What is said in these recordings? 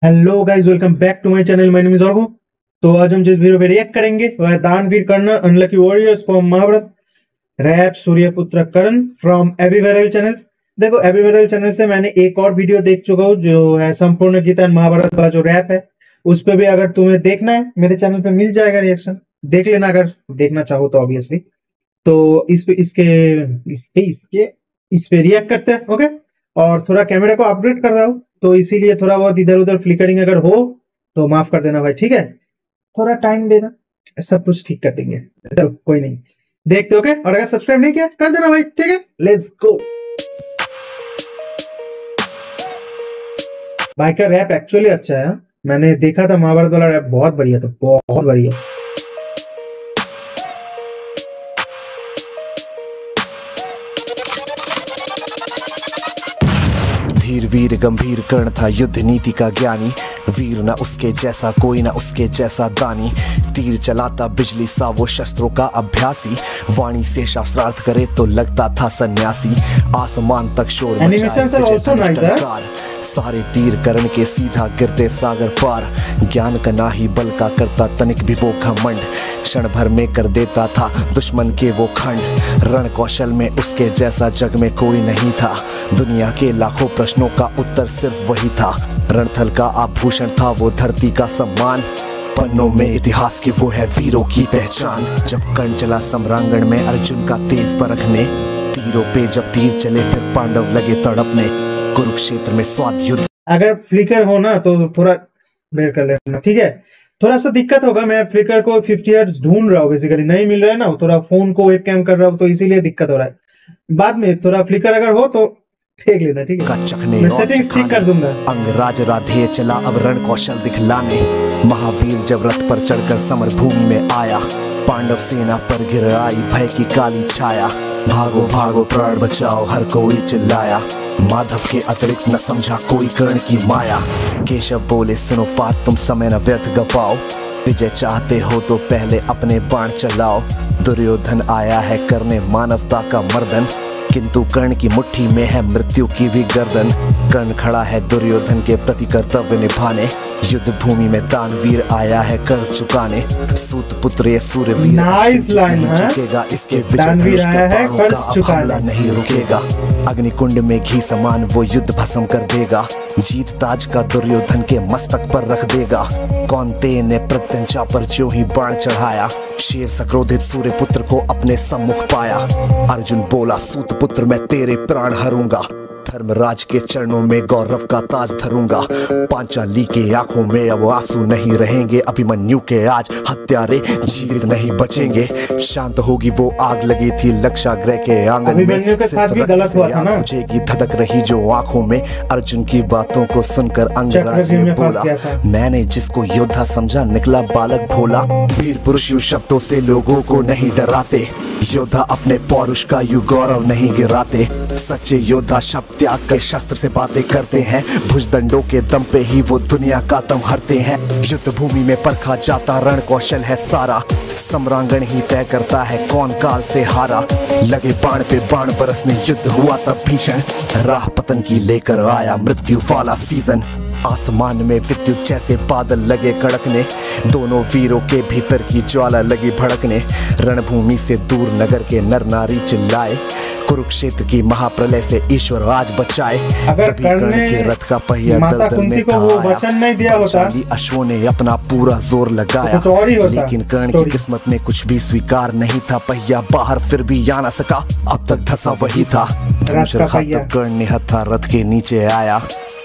Hello guys, welcome back to my channel. My name is Arghu. तो आज हम जिस वीडियो पे रिएक्ट करेंगे वो है Danveer Karna unlucky warriors from Mahabharat rap Suryaputra Karna from ABViral channels. देखो, एबीवायरल चैनल से मैंने एक और वीडियो देख चुका हूँ जो है संपूर्ण गीता महाभारत का जो रैप है, उस पे भी अगर तुम्हें देखना है मेरे चैनल पे मिल जाएगा रिएक्शन, देख लेना अगर देखना चाहो तो ऑब्वियसली। तो इस पे रिएक्ट करते हैं। ओके, और थोड़ा कैमरा को अपडेट कर रहा हूँ तो इसीलिए थोड़ा बहुत इधर उधर फ्लिकरिंग अगर हो तो माफ कर देना भाई, ठीक है। थोड़ा टाइम देना, सब कुछ ठीक कर देंगे। चलो कोई नहीं, देखते ओके। और अगर सब्सक्राइब नहीं किया कर देना भाई, ठीक है। Let's go. भाई का रैप एक्चुअली अच्छा है। मैंने देखा था महाभारत वाला रैप, बहुत बढ़िया था, बहुत बढ़िया। धीर वीर गंभीर कर्ण था युद्ध नीति का ज्ञानी, वीर न उसके जैसा कोई न उसके जैसा दानी। तीर चलाता बिजली सा वो शस्त्रों का अभ्यासी, वाणी से शास्त्रार्थ करे तो लगता था सन्यासी। आसमान तक शोर मचाए सारे तीर कर्ण के सीधा गिरते सागर पार। ज्ञान का ना ही बल का करता तनिक भी वो घमंड, क्षण भर में कर देता था दुश्मन के वो खंड। रण कौशल में उसके जैसा जग में कोई नहीं था, दुनिया के लाखों प्रश्नों का उत्तर सिर्फ वही था। रणथल का आभूषण था वो धरती का सम्मान, पन्नों में इतिहास की वो है वीरों की पहचान। जब कर्ण चला सम्रांगण में अर्जुन का तेज परखने, तीरों पे जब तीर चले फिर पांडव लगे तड़पने। कुरुक्षेत्र में स्वाद युद्ध। अगर फ्लिकर हो ना तो थोड़ा बेर कर लेना, ठीक है। थोड़ा सा दिक्कत होगा, मैं फ्लिकर को 50 हर्ट्ज ढूंढ रहा हूँ, बेसिकली नहीं मिल रहा है ना, थोड़ा फोन को वेबकैम कर रहा हूँ तो इसीलिए दिक्कत हो रहा है। बाद में थोड़ा फ्लिकर अगर हो तो देख लेना, ठीक है। मैं सेटिंग्स ठीक कर दूंगा। अंगराज राधे चला अब रण कौशल दिखलाने, महावीर जब रथ पर चढ़कर समर भूमि में आया। पांडव सेना पर गिर आई भय की काली छाया, भागो भागो प्राण बचाओ हर कोई चिल्लाया। माधव के अतिरिक्त न समझा कोई कर्ण की माया। केशव बोले सुनो बात तुम समय न व्यर्थ गवाओ, विजय चाहते हो तो पहले अपने बाण चलाओ। दुर्योधन आया है करने मानवता का मर्दन, किंतु कर्ण की मुट्ठी में है मृत्यु की भी गर्दन। कर्ण खड़ा है दुर्योधन के प्रति कर्तव्य निभाने, युद्ध भूमि में दानवीर आया है कर्ज चुकाने। सूत पुत्र ये सूर्यवीर नहीं झुकेगा, इसके विजय हमला नहीं रुकेगा। अग्निकुंड में घी समान वो युद्ध भस्म कर देगा, जीत ताज का दुर्योधन के मस्तक पर रख देगा। कौन्तेय ने प्रत्यंचा पर जो ही बाण चढ़ाया, शेर सक्रोधित सूर्यपुत्र को अपने सम्मुख पाया। अर्जुन बोला सूत पुत्र मैं तेरे प्राण हरूंगा, धर्मराज के चरणों में गौरव का ताज धरूंगा। पांचाली के आंखों में अब आंसू नहीं रहेंगे, अभिमन्यु के आज हत्यारे जीवित नहीं बचेंगे। शांत होगी वो आग लगी थी लक्षागृह के आंगन में, के साथ भी गलत हुआ था ना। बुझेगी धधक रही जो आंखों में। अर्जुन की बातों को सुनकर अंगराज ने बोला मैंने जिसको योद्धा समझा निकला बालक भोला। वीर पुरुष यू शब्दों से लोगों को नहीं डराते, योद्धा अपने पौरुष का यू गौरव नहीं गिराते। सच्चे योद्धा शब्द त्याग के शस्त्र से बातें करते हैं, भुजदंडों के दम पे ही वो दुनिया का दम हरते हैं। युद्ध भूमि में परखा जाता रण कौशल है सारा, सम्रांगण ही तय करता है कौन काल से हारा। लगे बाण पे बाण बरसने युद्ध हुआ तब भीषण, राह पतन की लेकर आया मृत्यु वाला सीजन। आसमान में विद्युत जैसे बादल लगे कड़कने, दोनों वीरों के भीतर की ज्वाला लगी भड़कने। रणभूमि से दूर नगर के नर नारी चिल्लाए, कुरुक्षेत्र की महाप्रलय से ईश्वर आज बचाए। अगर कर्ण के रथ का पहिया दलदल में था आया, अश्वों ने अपना पूरा जोर लगाया, लेकिन कर्ण की किस्मत में कुछ भी स्वीकार नहीं था। पहिया बाहर फिर भी आ न सका, अब तक धंसा वही था। धनुष रखा तब कर्ण ने हथा रथ के नीचे आया,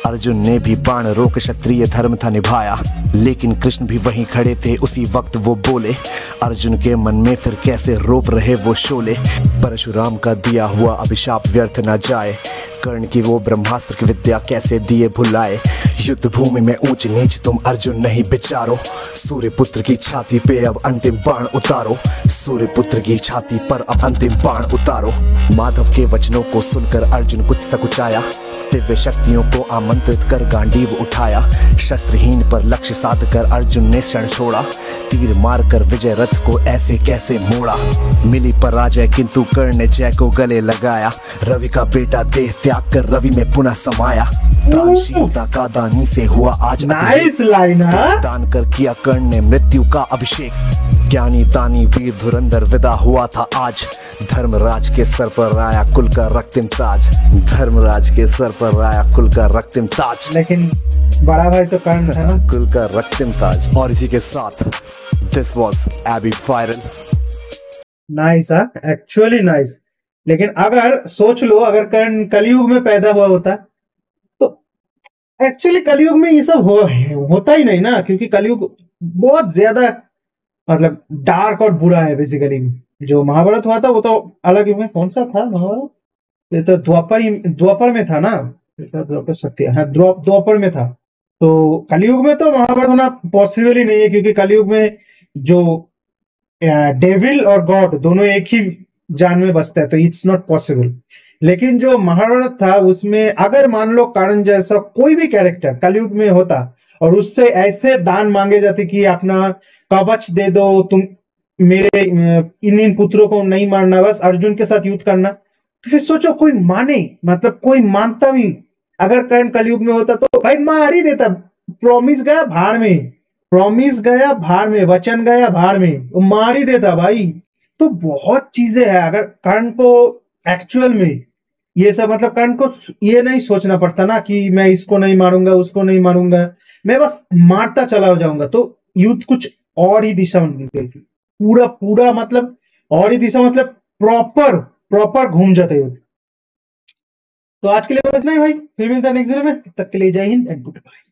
अर्जुन ने भी बाण रोक क्षत्रिय धर्म था निभाया। लेकिन कृष्ण भी वहीं खड़े थे उसी वक्त वो बोले, अर्जुन के मन में फिर कैसे रोप रहे वो शोले। परशुराम का दिया हुआ अभिशाप व्यर्थ न जाए, कर्ण की वो ब्रह्मास्त्र की विद्या कैसे दिए भुलाए। युद्ध भूमि में ऊंच नीच तुम अर्जुन नहीं विचारो, सूर्यपुत्र की छाती पे अब अंतिम बाण उतारो। सूर्यपुत्र की छाती पर अब अंतिम बाण उतारो। माधव के वचनों को सुनकर अर्जुन कुछ सकुचाया, दिव्य शक्तियों को आमंत्रित कर गांडीव उठाया। शस्त्रहीन पर लक्ष्य साध कर अर्जुन ने क्षण छोड़ा, तीर मार कर विजय रथ को ऐसे कैसे मोड़ा। मिली पराजय किंतु कर्ण ने जय को गले लगाया, रवि का बेटा देह त्याग कर रवि में पुनः समाया। दानशीलता का दानी से हुआ आज नाइस लाइन। दान कर किया कर्ण ने मृत्यु का अभिषेक, ज्ञानी दानी वीर धुरंधर विदा हुआ था आज। धर्मराज के सर पर आया कुल का रक्तिम ताज, धर्मराज के सर पर आया कुल का रक्तिम ताज। लेकिन बड़ा भाई तो कर्ण था ना, कुल का रक्तिम ताज। और इसी के साथ this was AB viral. Nice, actually nice. लेकिन अगर सोच लो, अगर कर्ण कलयुग में पैदा हुआ होता तो एक्चुअली कलयुग में ये सब होता ही नहीं ना, क्योंकि कलयुग बहुत ज्यादा मतलब डार्क और बुरा है बेसिकली। जो महाभारत हुआ था वो तो अलग युग में, कौन सा था महाभारत? ये तो द्वापर में था ना, ये तो द्वापर सत्य, हाँ द्वापर में था। तो कलयुग में तो महाभारत होना पॉसिबल ही नहीं है, क्योंकि कलयुग में जो डेविल और गॉड दोनों एक ही जान में बसता है, तो इट्स नॉट पॉसिबल। लेकिन जो महाभारत था उसमें अगर मान लो कर्ण जैसा कोई भी कैरेक्टर कलयुग में होता और उससे ऐसे दान मांगे जाते कि अपना कवच दे दो, तुम मेरे इन पुत्रों को नहीं मारना, बस अर्जुन के साथ युद्ध करना, तो फिर सोचो कोई माने, मतलब कोई मानता भी। अगर कर्ण कलयुग में होता तो भाई मार ही देता। प्रॉमिस गया भाड़ में, प्रॉमिस गया भाड़ में, वचन गया भाड़ में, वो मार ही देता भाई। तो बहुत चीजें हैं। अगर कर्ण को एक्चुअल में ये सब, मतलब कर्ण को ये नहीं सोचना पड़ता ना कि मैं इसको नहीं मारूंगा उसको नहीं मारूंगा, मैं बस मारता चला जाऊंगा, तो युद्ध कुछ और ही दिशा में निकल थी। पूरा पूरा मतलब और ही दिशा, मतलब प्रॉपर प्रॉपर घूम जाते युद्ध। तो आज के लिए बस नहीं भाई, फिर मिलता है नेक्स्ट वीडियो में, तब तक के लिए जय हिंद एंड गुड बाय।